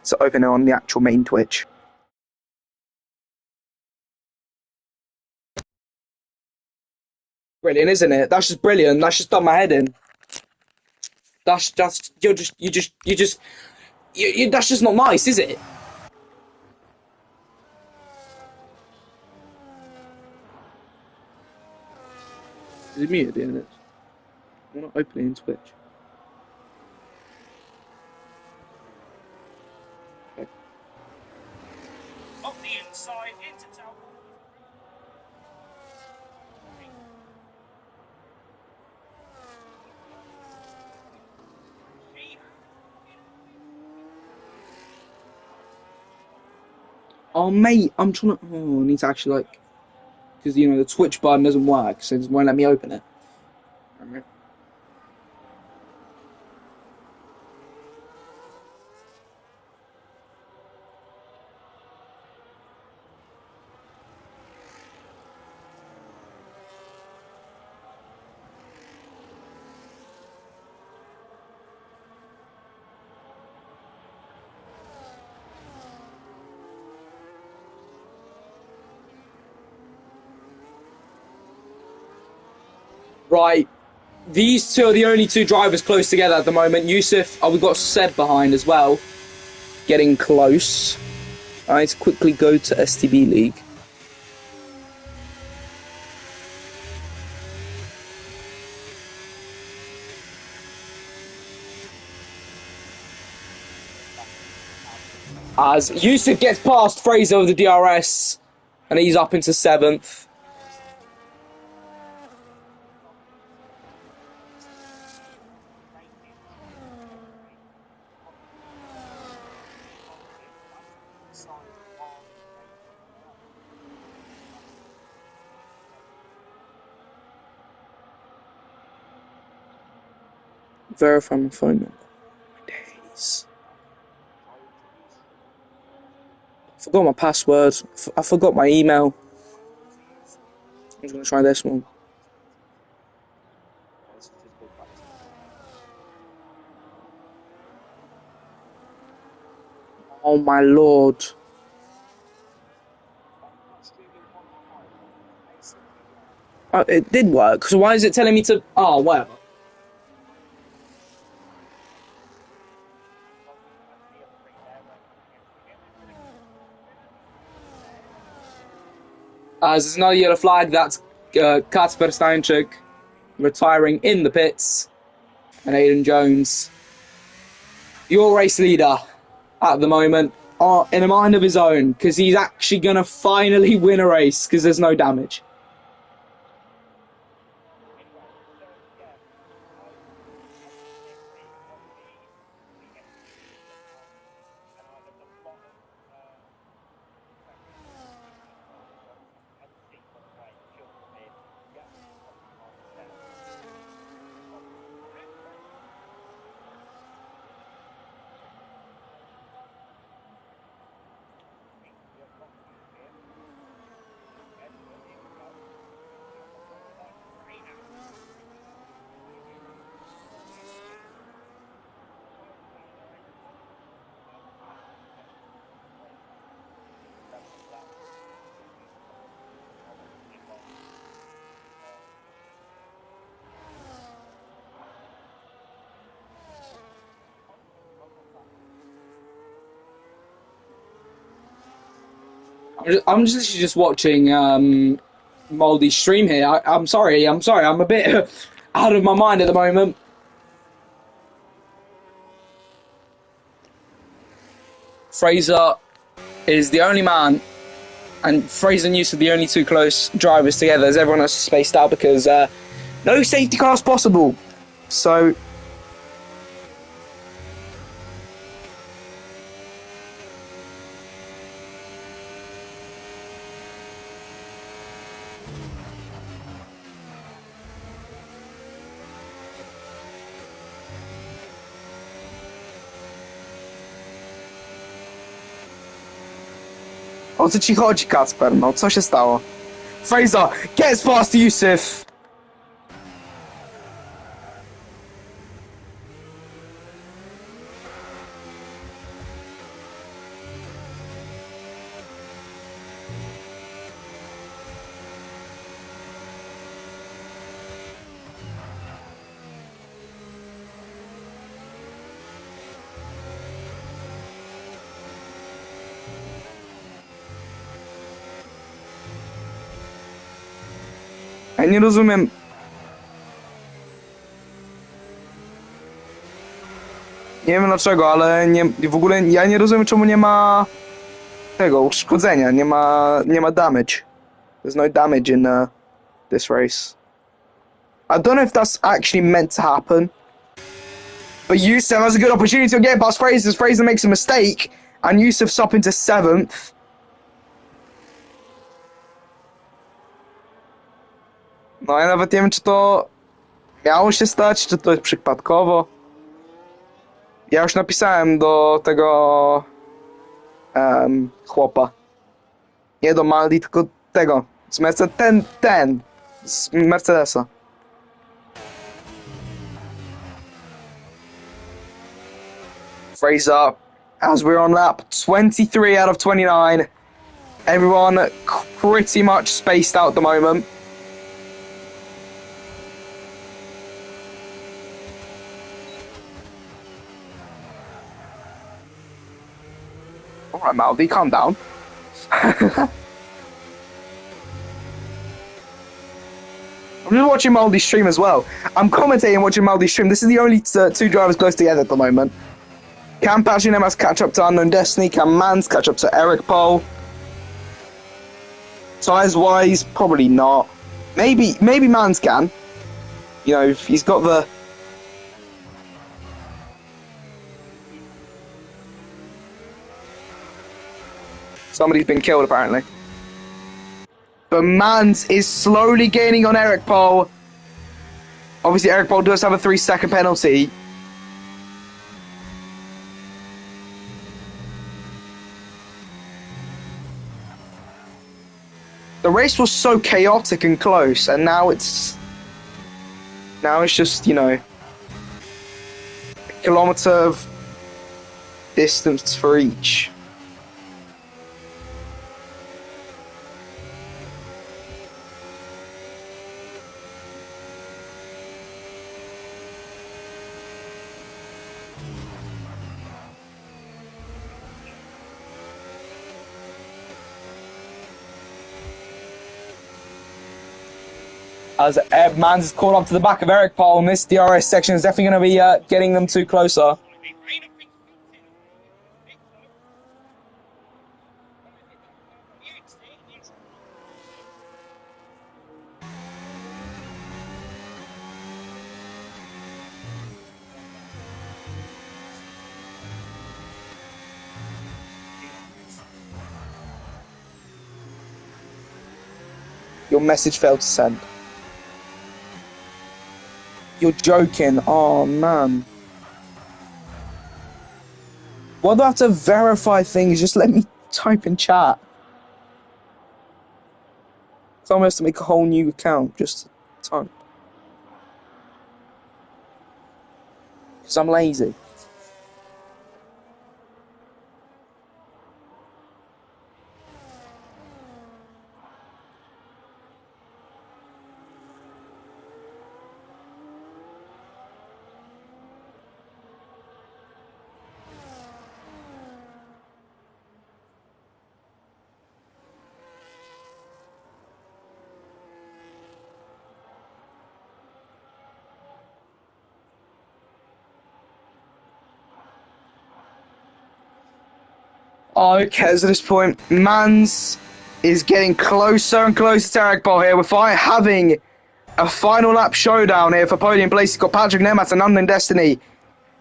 To open it on the actual main Twitch. Brilliant, isn't it? That's just brilliant. That's just done my head in. That's that's just not nice, is it? Is it muted, isn't it? I'm not opening in Twitch. Okay. Off the inside into town. Oh mate, I'm trying to. Oh, I need to actually because you know the Twitch button doesn't work, so it won't let me open it. Right. These two are the only two drivers close together at the moment. Yusuf, we've got Seb behind as well. Getting close. Alright, let's quickly go to STB League. As Yusuf gets past Fraser with the DRS, and he's up into 7th. Verify my phone number. Days. I forgot my password. I forgot my email. I'm just going to try this one. Oh my lord. Oh, it did work. So why is it telling me to... Oh, whatever. As there's another yellow flag, that's Kacper Steinczyk retiring in the pits. And Aidan Jones, your race leader at the moment, in a mind of his own, because he's actually going to finally win a race because there's no damage. I'm just watching Moldy's stream here. I'm sorry. I'm a bit out of my mind at the moment. Fraser is the only man, and Fraser and Yusuf are the only two close drivers together, as everyone else is spaced out because no safety cars possible. So... O co ci chodzi, Kacper? No, co się stało? Fraser gets past Yusuf. Ja nie rozumiem. Nie wiem dlaczego, ale w ogóle ja nie rozumiem, czemu nie ma tego uszkodzenia, nie ma damage. There's no damage in this race. I don't know if that's actually meant to happen. But Yusuf has a good opportunity to get past Fraser. Fraser makes a mistake, and Yusuf's up into 7th. No ja nawet nie wiem, czy to miało się stać, czy to jest przypadkowo. Ja już napisałem do tego chłopa. Nie do Maldi, tylko tego. Z z Mercedesa. Fraser, as we're on lap 23 out of 29. Everyone pretty much spaced out at the moment. Alright, Maldi, calm down. I'm just watching Maldi's stream as well. I'm commentating watching Maldi's stream. This is the only two drivers close together at the moment. Can Patrick Nemas catch up to Unknown Destiny? Can Mans catch up to Eric Pole? Size-wise, probably not. Maybe Mans can. You know, he's got the... Somebody's been killed, apparently. But Mans is slowly gaining on Eric Pole. Obviously, Eric Pole does have a 3-second penalty. The race was so chaotic and close, and now it's just, you know, a kilometre of distance for each. As Mans is caught up to the back of Eric Pole, and this DRS section is definitely going to be getting them too closer. Your message failed to send. You're joking. Oh, man. Why do I have to verify things? Just let me type in chat. Someone has to make a whole new account just to type. Because I'm lazy. Okay, so at this point, Mans is getting closer and closer to Eric Pole here. We're having a final lap showdown here for podium place. You've got Patrick Nemat and Unknown Destiny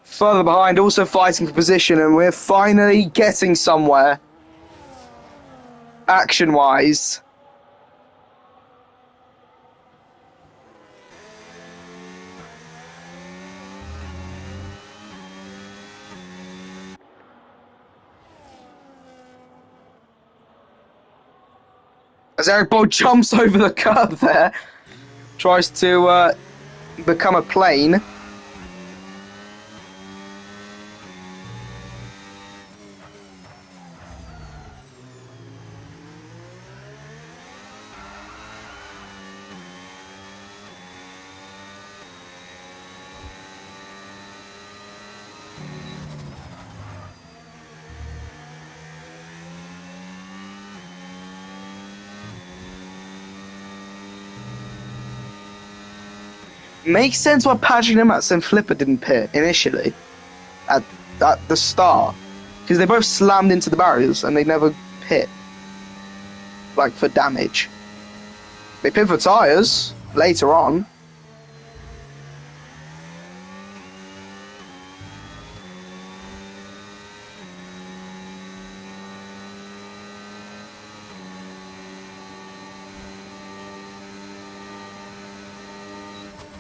further behind, also fighting for position, and we're finally getting somewhere, action-wise. As Eric Pole jumps over the curb there, tries to become a plane. Makes sense why Patrick Nemat and Flipper didn't pit initially at the start, because they both slammed into the barriers and they never pit, like, for damage. They pit for tyres later on.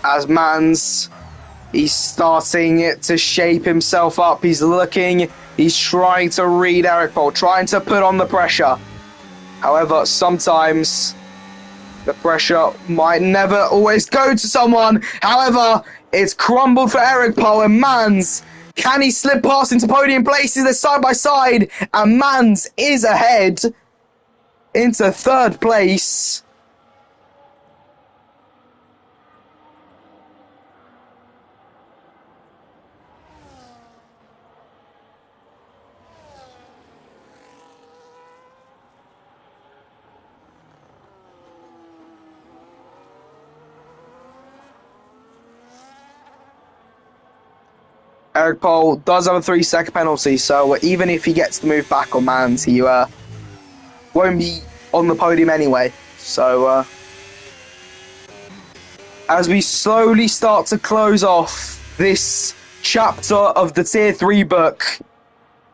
As Mans, he's starting to shape himself up. He's looking, he's trying to read Eric Pole, trying to put on the pressure. However, sometimes the pressure might never always go to someone. However, it's crumbled for Eric Pole, and Mans, can he slip past into podium places? They're side by side, and Mans is ahead into third place. Eric Pole does have a 3-second penalty, so even if he gets to move back on Mans, he won't be on the podium anyway. So as we slowly start to close off this chapter of the Tier 3 book,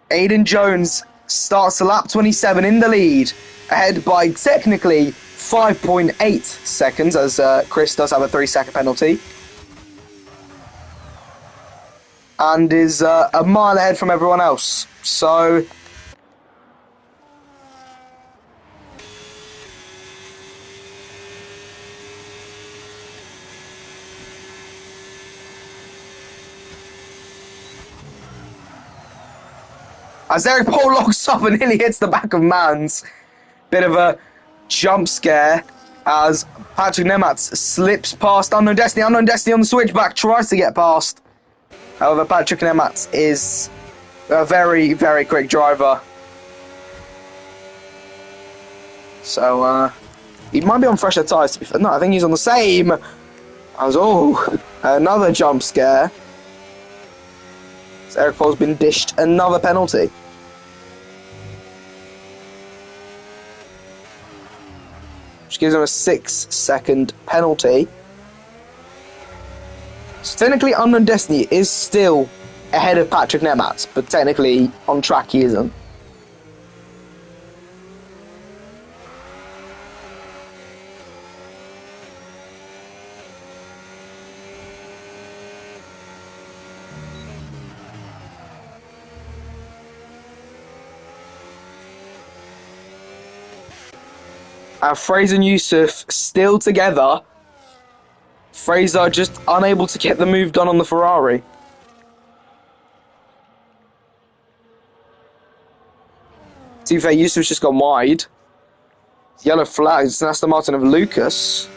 Aiden Jones starts to lap 27 in the lead, ahead by technically 5.8 seconds, as Chris does have a 3-second penalty, and is a mile ahead from everyone else. So as Eric Pole locks up and nearly hits the back of Mans. Bit of a jump scare as Patrick Nematz slips past Unknown Destiny. Unknown Destiny on the switchback tries to get past. However, Patrick Nematz is a very, very quick driver. So, he might be on fresher tyres to be fair. No, I think he's on the same. As, another jump scare. So Eric Pole's been dished another penalty. Which gives him a 6-second penalty. So technically Unknown Destiny is still ahead of Patrick Nematz, but technically on track he isn't. Fraser and Yusuf still together. Fraser just unable to get the move done on the Ferrari. To be fair, Yusuf's just gone wide. Yellow flag. It's an Aston Martin of Lucas,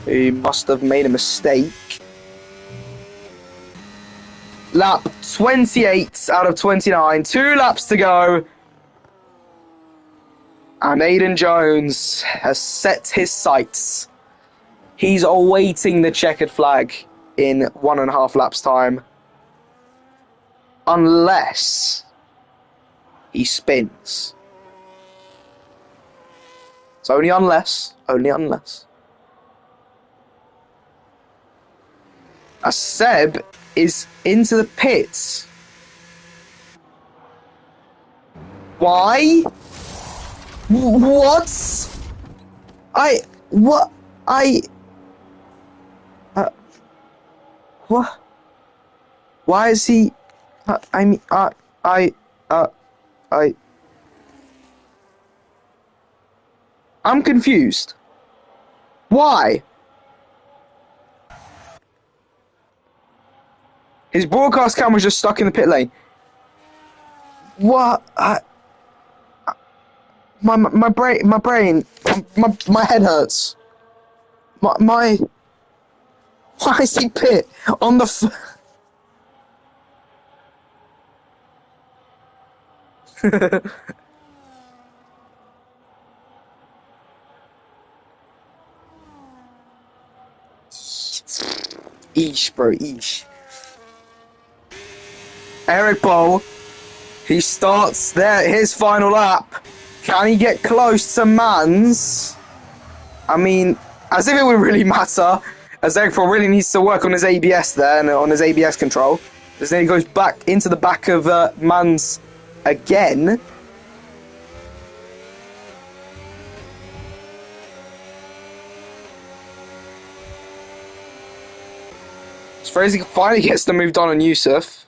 who must have made a mistake. Lap 28 out of 29. 2 laps to go. And Aiden Jones has set his sights. He's awaiting the checkered flag in 1.5 laps' time. Unless he spins. It's only unless. Only unless. As Seb is into the pits. Why? What? What? What? Why is he? I'm confused. Why? His broadcast camera's just stuck in the pit lane. What? My brain, my head hurts. Why is he pit on the Eesh, bro, eesh. Eric Pole, he starts there, his final lap. Can he get close to Mans? I mean, as if it would really matter, as Eric Pole really needs to work on his ABS there, and on his ABS control. As then he goes back into the back of Mans again. So Fraser finally gets the move done on Yusuf.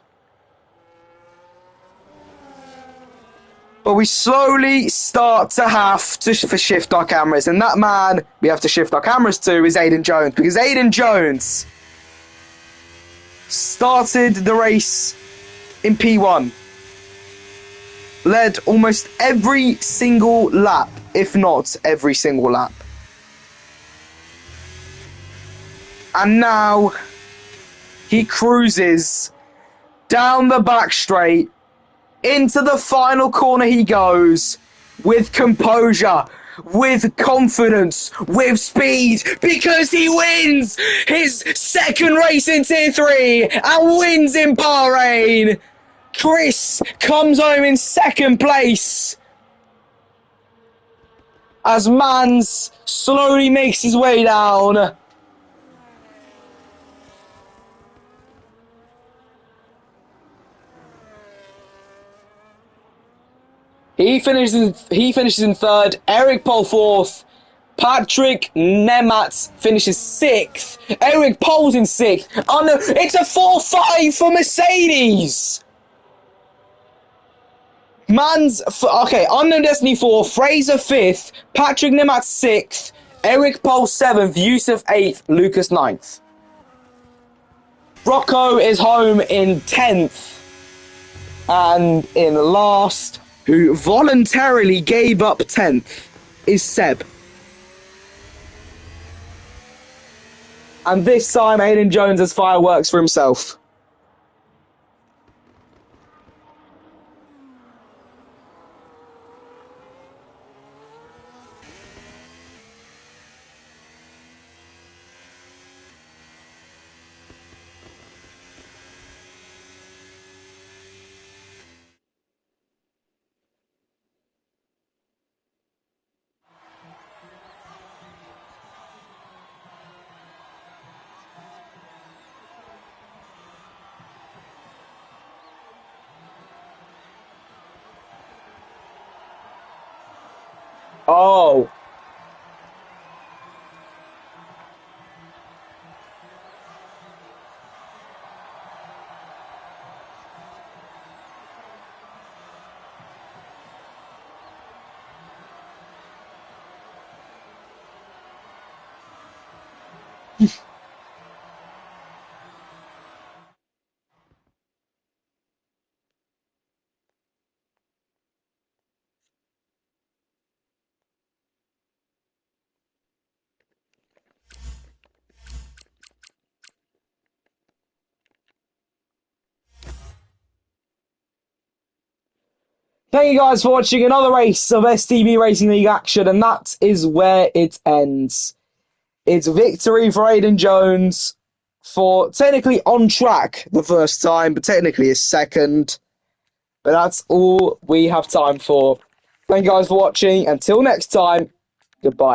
But we slowly start to have to shift our cameras. And that man we have to shift our cameras to is Aiden Jones. Because Aiden Jones started the race in P1. Led almost every single lap, if not every single lap. And now he cruises down the back straight. Into the final corner he goes with composure. with confidence, with speed, because he wins his second race in Tier 3 and wins in Bahrain. Chris comes home in second place as Mans slowly makes his way down. He finishes in third. Eric Pole fourth. Patrick Nematz finishes sixth. Eric Pole's in sixth. Oh no, it's a 4-5 for Mercedes. Unknown Destiny 4, Fraser 5th, Patrick Nematz 6th, Eric Pole 7th, Yusuf 8th, Lucas 9th. Rocco is home in 10th. And in last, who voluntarily gave up 10th, is Seb. And this time, Aiden Jones has fireworks for himself. Oh. Thank you guys for watching another race of STB Racing League action, and that is where it ends. It's victory for Aiden Jones for technically on track the first time, but technically his second. But that's all we have time for. Thank you guys for watching. Until next time, goodbye.